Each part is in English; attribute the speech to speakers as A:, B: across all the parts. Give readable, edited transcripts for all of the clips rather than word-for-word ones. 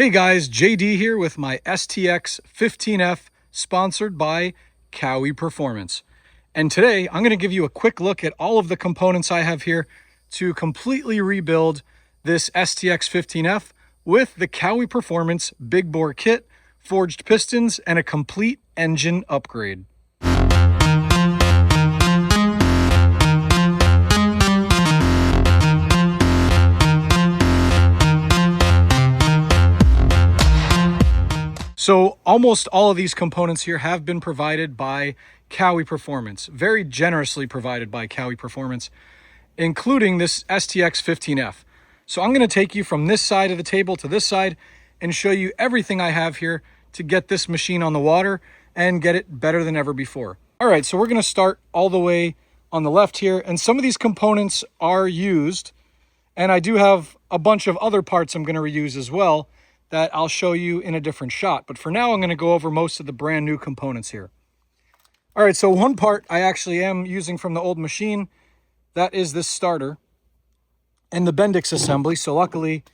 A: Hey guys, JD here with my STX 15F sponsored by Kawi Performance. And today I'm going to give you a quick look at all of the components I have here to completely rebuild this STX 15F with the Kawi Performance big bore kit, forged pistons, and a complete engine upgrade. So almost all of these components here have been provided by Kawi Performance, very generously provided by Kawi Performance, including this STX 15F. So I'm going to take you from this side of the table to this side and show you everything I have here to get this machine on the water and get it better than ever before. All right, so we're going to start all the way on the left here, and some of these components are used, and I do have a bunch of other parts I'm going to reuse as well that I'll show you in a different shot. But for now, I'm going to go over most of the brand new components here. All right, so one part I actually am using from the old machine, that is this starter and the Bendix assembly. So luckily,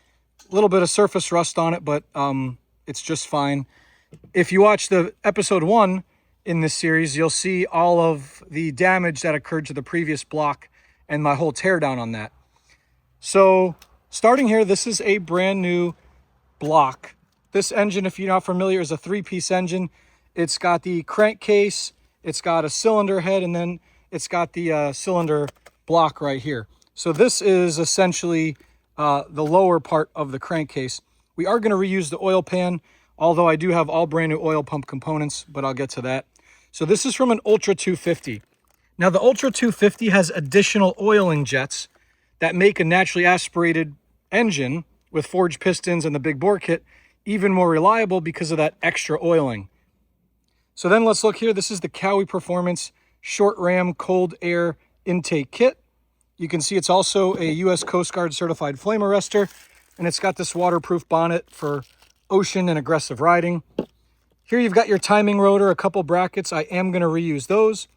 A: a little bit of surface rust on it, but it's just fine. If you watch the episode 1 in this series, you'll see all of the damage that occurred to the previous block and my whole teardown on that. So starting here, this is a brand new block. This engine, if you're not familiar, is a 3-piece engine. It's got the crankcase, it's got a cylinder head, and then it's got the cylinder block right here. So this is essentially the lower part of the crankcase. We are going to reuse the oil pan, although I do have all brand new oil pump components, but I'll get to that. So this is from an Ultra 250. Now the Ultra 250 has additional oiling jets that make a naturally aspirated engine with forged pistons and the big bore kit even more reliable because of that extra oiling. So then let's look here. This is the Kawi Performance short ram cold air intake kit. You can see it's also a US Coast Guard certified flame arrestor, and it's got this waterproof bonnet for ocean and aggressive riding. Here you've got your timing rotor, a couple brackets. I am going to reuse those.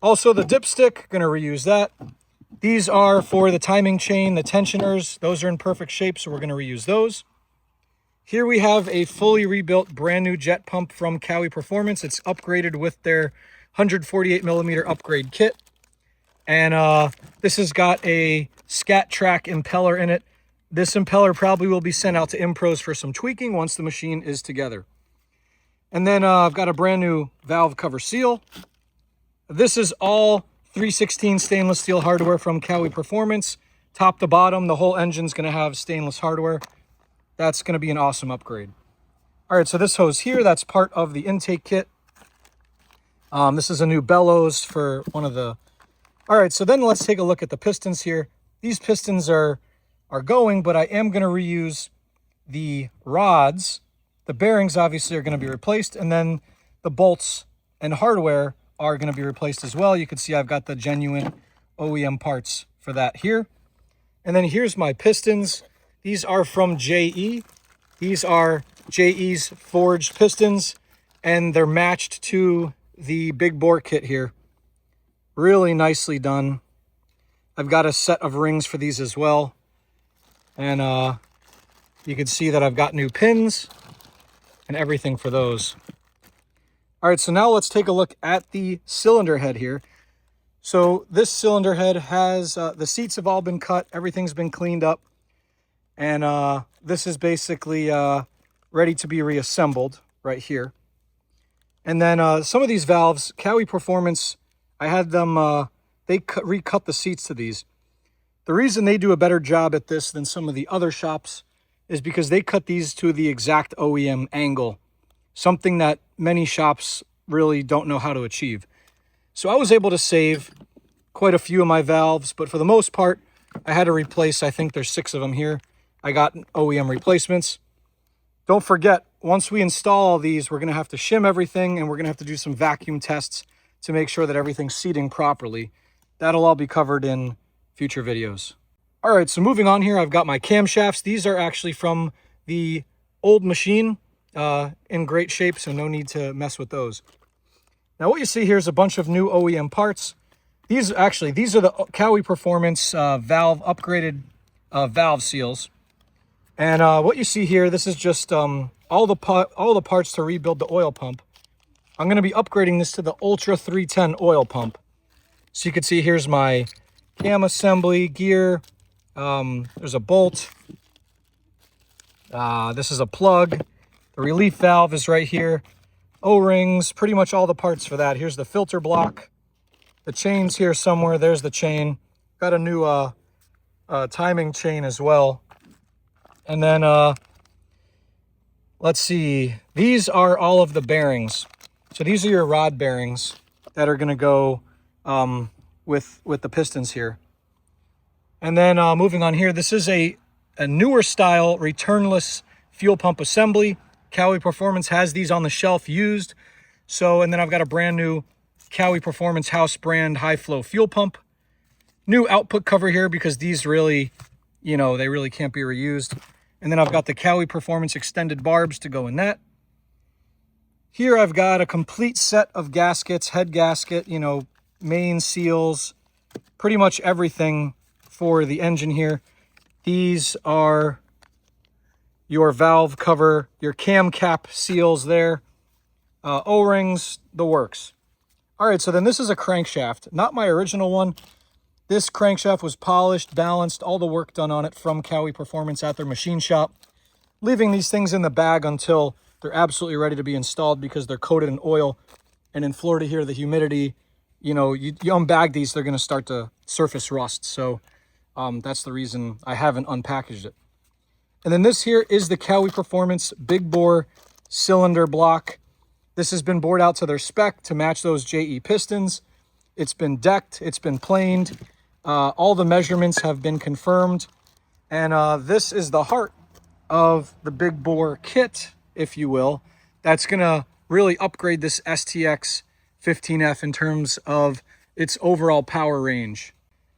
A: Also the dipstick, going to reuse that. These are for the timing chain, the tensioners. Those are in perfect shape, so we're going to reuse those. Here we have a fully rebuilt brand new jet pump from Kawi Performance. It's upgraded with their 148mm upgrade kit. And this has got a Scat Track impeller in it. This impeller probably will be sent out to Impros for some tweaking once the machine is together. And then I've got a brand new valve cover seal. This is all 316 stainless steel hardware from Kawi Performance. Top to bottom, the whole engine's going to have stainless hardware. That's going to be an awesome upgrade. All right, so this hose here, that's part of the intake kit. This is a new bellows for one of the... All right, so then let's take a look at the pistons here. These pistons are going, but I am going to reuse the rods. The bearings obviously are going to be replaced, and then the bolts and hardware are going to be replaced as well. You can see I've got the genuine OEM parts for that here. And then here's my pistons. These are from JE. These are JE's forged pistons, and they're matched to the big bore kit here. Really nicely done. I've got a set of rings for these as well. And you can see that I've got new pins and everything for those. All right, so now let's take a look at the cylinder head here. So this cylinder head has, the seats have all been cut, everything's been cleaned up, and this is basically ready to be reassembled right here. And then some of these valves, Kawi Performance, I had them, they recut the seats to these. The reason they do a better job at this than some of the other shops is because they cut these to the exact OEM angle, something that many shops really don't know how to achieve. So I was able to save quite a few of my valves, but for the most part, I had to replace, I think there's 6 of them here. I got OEM replacements. Don't forget, once we install all these, we're going to have to shim everything, and we're going to have to do some vacuum tests to make sure that everything's seating properly. That'll all be covered in future videos. All right, so moving on here, I've got my camshafts. These are actually from the old machine. In great shape, so no need to mess with those. Now what you see here is a bunch of new OEM parts. These are the Kawi Performance valve upgraded valve seals. And what you see here, this is just all the parts to rebuild the oil pump. I'm going to be upgrading this to the Ultra 310 oil pump. So you can see here's my cam assembly gear. There's a bolt. This is a plug. The relief valve is right here. O-rings, pretty much all the parts for that. Here's the filter block. The chain's here somewhere. There's the chain. Got a new timing chain as well. And then, let's see. These are all of the bearings. So these are your rod bearings that are going to go with the pistons here. And then moving on here, this is a newer style returnless fuel pump assembly. Kawi Performance has these on the shelf used. So, and then I've got a brand new Kawi Performance house brand high flow fuel pump. New output cover here because these really, you know, they really can't be reused. And then I've got the Kawi Performance extended barbs to go in that. Here I've got a complete set of gaskets, head gasket, you know, main seals, pretty much everything for the engine here. These are your valve cover, your cam cap seals there, O-rings, the works. All right, so then this is a crankshaft, not my original one. This crankshaft was polished, balanced, all the work done on it from Kawi Performance at their machine shop. Leaving these things in the bag until they're absolutely ready to be installed because they're coated in oil. And in Florida here, the humidity, you know, you unbag these, they're going to start to surface rust. So that's the reason I haven't unpackaged it. And then this here is the Kawi Performance big bore cylinder block. This has been bored out to their spec to match those JE pistons. It's been decked, it's been planed. All the measurements have been confirmed. And this is the heart of the big bore kit, if you will. That's gonna really upgrade this STX 15F in terms of its overall power range.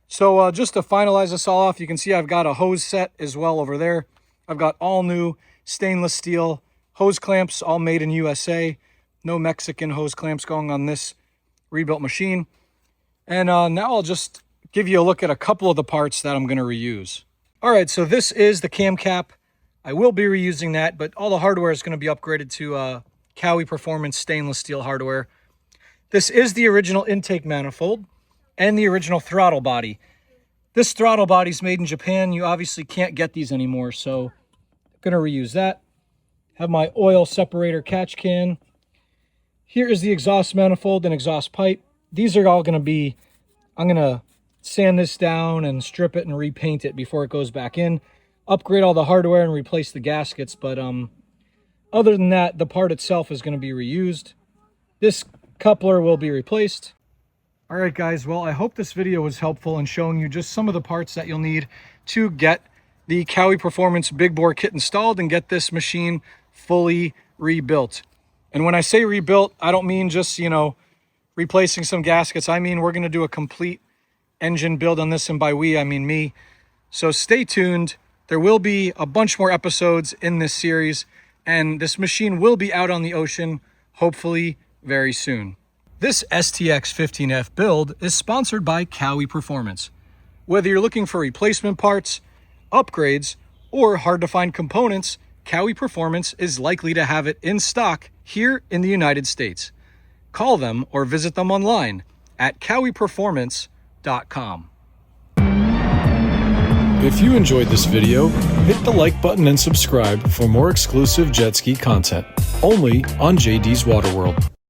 A: So just to finalize this all off, you can see I've got a hose set as well over there. I've got all new stainless steel hose clamps, all made in USA. No Mexican hose clamps going on this rebuilt machine. And now I'll just give you a look at a couple of the parts that I'm going to reuse. All right, so this is the cam cap. I will be reusing that, but all the hardware is going to be upgraded to Kawi Performance stainless steel hardware. This is the original intake manifold and the original throttle body. This throttle body is made in Japan. You obviously can't get these anymore, so I'm going to reuse that. Have my oil separator catch can. Here is the exhaust manifold and exhaust pipe. These are all going to be, I'm going to sand this down and strip it and repaint it before it goes back in. Upgrade all the hardware and replace the gaskets, but other than that, the part itself is going to be reused. This coupler will be replaced. All right, guys, well, I hope this video was helpful in showing you just some of the parts that you'll need to get the Kawi Performance big bore kit installed and get this machine fully rebuilt. And when I say rebuilt, I don't mean just, you know, replacing some gaskets. I mean, we're going to do a complete engine build on this, and by we, I mean me. So stay tuned. There will be a bunch more episodes in this series, and this machine will be out on the ocean, hopefully very soon. This STX 15F build is sponsored by Kawi Performance. Whether you're looking for replacement parts, upgrades, or hard-to-find components, Kawi Performance is likely to have it in stock here in the United States. Call them or visit them online at kawiperformance.com.
B: If you enjoyed this video, hit the like button and subscribe for more exclusive jet ski content, only on JD's Waterworld.